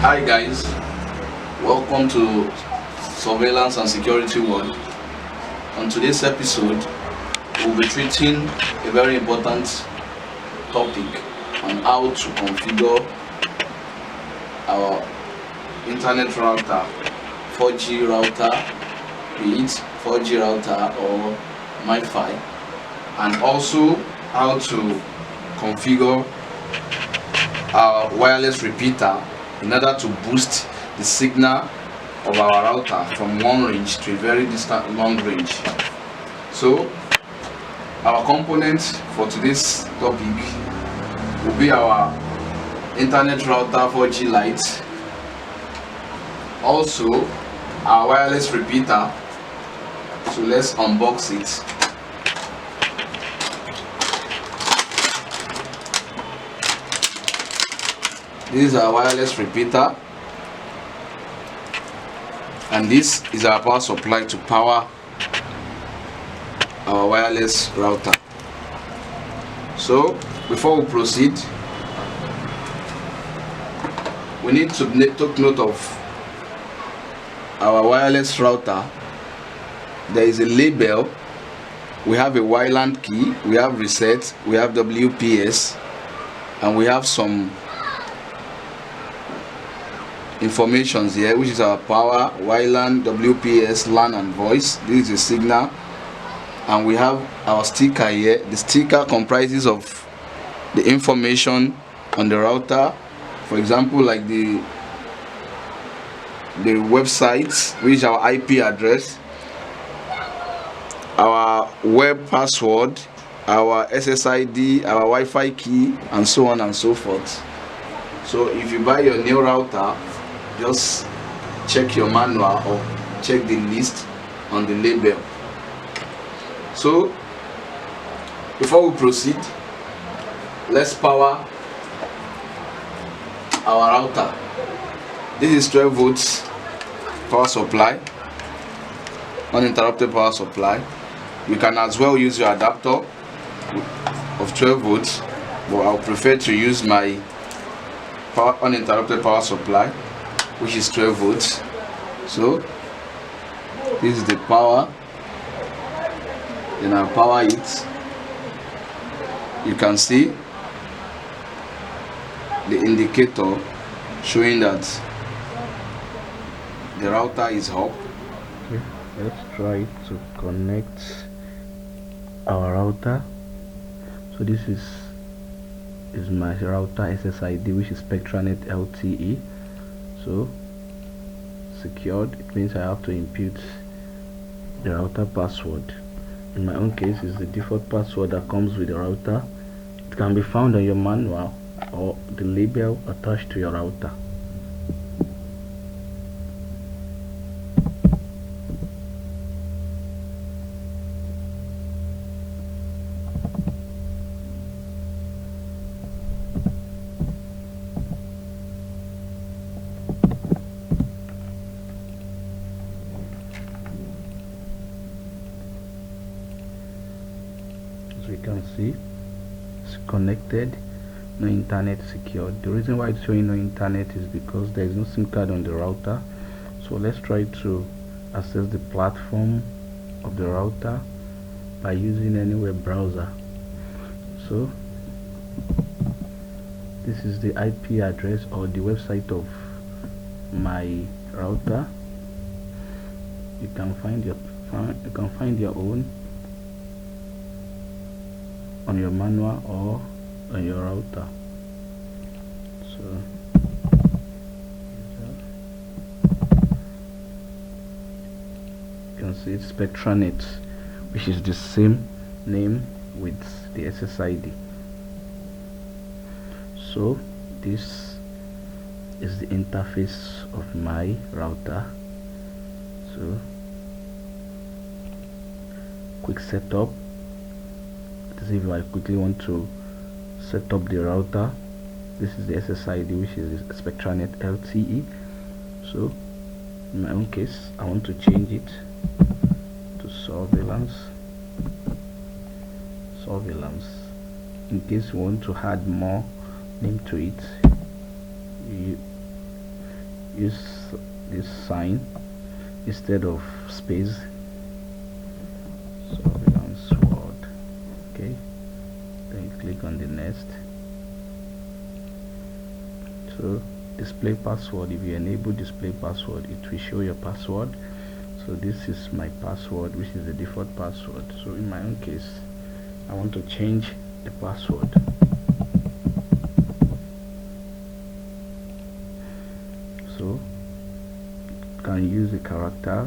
Hi guys, welcome to Surveillance and Security World. On today's episode, we'll be treating a very important topic on how to configure our internet router, 4G router, be it 4G router or MiFi, and also how to configure our wireless repeater in order to boost the signal of our router from one range to a very distant long range. So our components for today's topic will be our internet router 4G Lite, also our wireless repeater. So let's unbox it. This is our wireless repeater, and this is our power supply to power our wireless router. So before we proceed, we need to take note of our wireless router. There is a label, we have a WLAN key, we have reset, we have WPS, and we have some informations here, which is our power, WLAN, WPS, LAN and voice. This is a signal, and we have our sticker here. The sticker comprises of the information on the router, for example, like the website, which is our IP address, our web password, our SSID, our Wi-Fi key, and so on and so forth. So if you buy your new router, just check your manual or check the list on the label. So before we proceed, let's power our router. This is 12 volts power supply, uninterrupted power supply. You can as well use your adapter of 12 volts, but I'll prefer to use my uninterrupted power supply, which is 12 volts. So this is the power, then I'll power it. You can see the indicator showing that the router is up. Okay, let's try to connect our router. So this is my router SSID, which is Spectranet LTE. So secured, it means I have to input the router password. In my own case, is the default password that comes with the router. It can be found on your manual or the label attached to your router. As we can see, it's connected, no internet secured. The reason why it's showing no internet is because there is no SIM card on the router. So let's try to access the platform of the router by using any web browser. So this is the IP address or the website of my router. You can find your own on your manual or on your router. So you can see it's Spectranet, which is the same name with the SSID. So this is the interface of my router. So quick setup. If I quickly want to set up the router, this is the SSID, which is Spectranet LTE. So in my own case, I want to change it to surveillance. In case you want to add more name to it, use this sign instead of space. Surveillance word. Okay, then you click on the next. So display password, if you enable display password, it will show your password. So this is my password, which is the default password. So in my own case, I want to change the password. So you can use a character,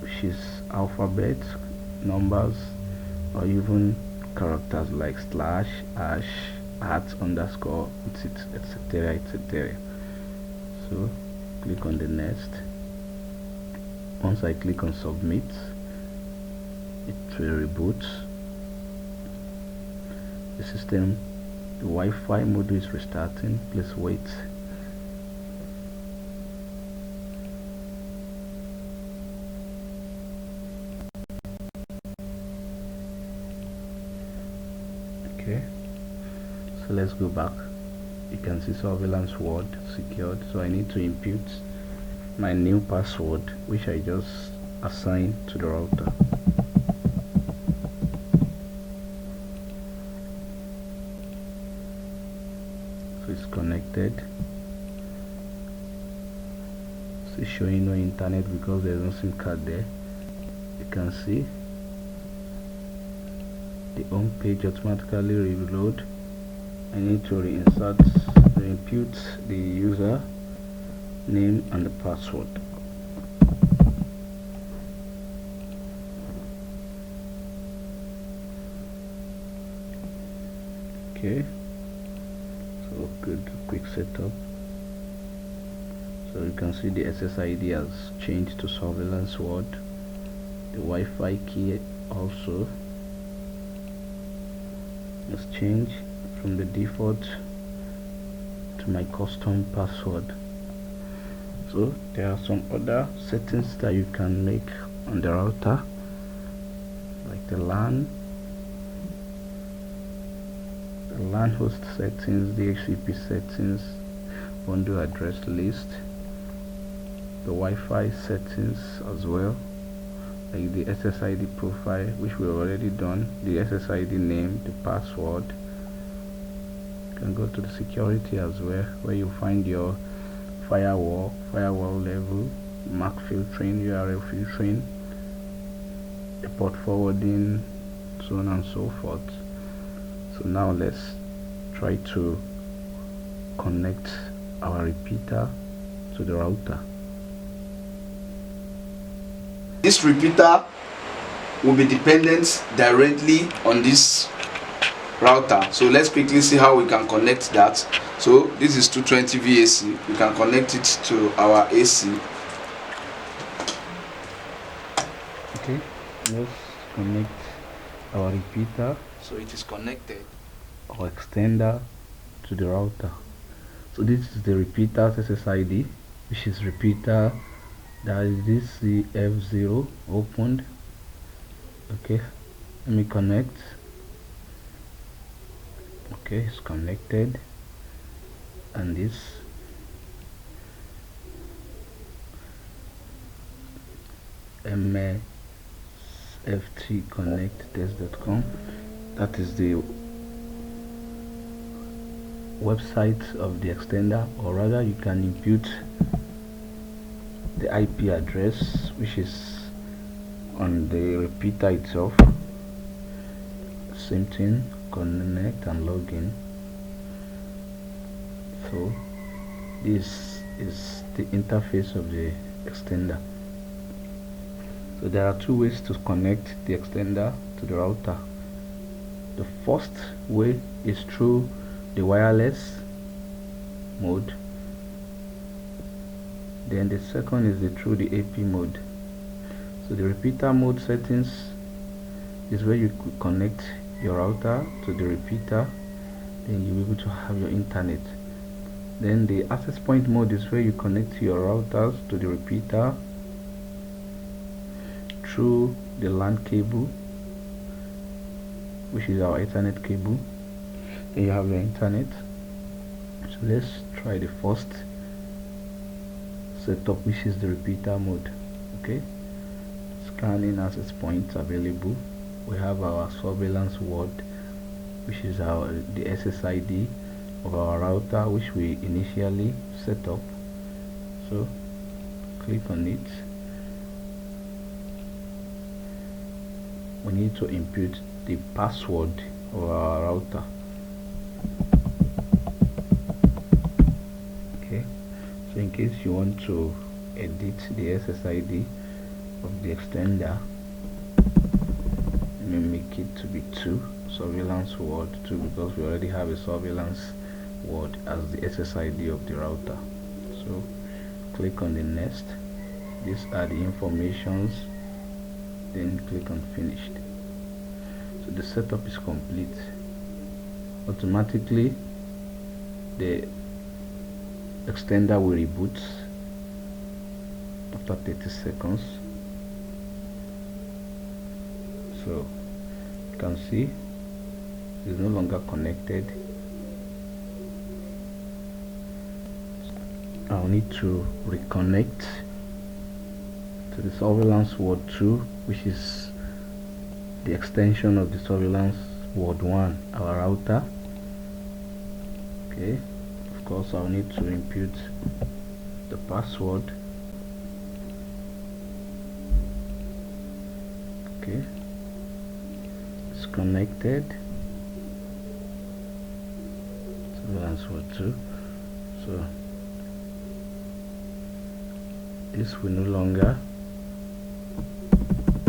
which is alphabet, numbers, or even characters like slash, hash, @ underscore, etc, etc. So click on the next. Once I click on submit, it will reboot the system. The Wi-Fi module is restarting. Please wait. Okay, so let's go back. You can see surveillance word secured. So I need to input my new password, which I just assigned to the router. So it's connected. So it's showing no internet because there's no SIM card there. You can see the home page automatically reload. I need to input the user name and the password. Okay, so good, quick setup. So you can see the SSID has changed to surveillance word. The Wi-Fi key also has changed from the default to my custom password. So there are some other settings that you can make on the router, like the LAN host settings, DHCP settings, bundle address list, the Wi-Fi settings as well, like the SSID profile, which we've already done, the SSID name, the password. You can go to the security as well, where you find your firewall level, MAC filtering, URL filtering, the port forwarding, so on and so forth. So now let's try to connect our repeater to the router. This repeater will be dependent directly on this router. So let's quickly see how we can connect that. So this is 220 VAC. We can connect it to our AC. Okay, let's connect our repeater. So it is connected. Our extender to the router. So this is the repeater's SSID, which is repeater, that is this CF0 opened. Okay, let me connect. Okay, it's connected, and this msftconnecttest.com, that is the website of the extender, or rather you can input the IP address which is on the repeater itself. Same thing, connect and login. So this is the interface of the extender. So there are two ways to connect the extender to the router. The first way is through the wireless mode, then the second is through the AP mode. So the repeater mode settings is where you could connect your router to the repeater, then you'll be able to have your internet. Then the access point mode is where you connect your routers to the repeater through the LAN cable, which is our Ethernet cable. Then you have your internet. So let's try the first setup, which is the repeater mode. Okay, scanning access points available. We have our surveillance word, which is the SSID of our router, which we initially set up. So click on it. We need to input the password of our router. Okay, so in case you want to edit the SSID of the extender, let me make it to be 2, surveillance word 2, because we already have a surveillance word as the SSID of the router. So click on the next. These are the informations, then click on finished. So the setup is complete. Automatically the extender will reboot after 30 seconds. So you can see it's no longer connected. I'll need to reconnect to the surveillance word 2, which is the extension of the surveillance word 1, our router. Okay, of course I'll need to input the password. Okay, it's connected. Surveillance word 2. So this will no longer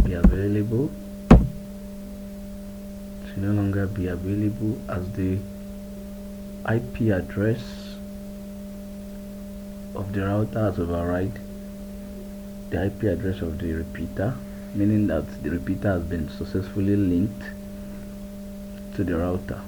be available. It will no longer be available as the IP address of the router has override the IP address of the repeater, meaning that the repeater has been successfully linked to the router.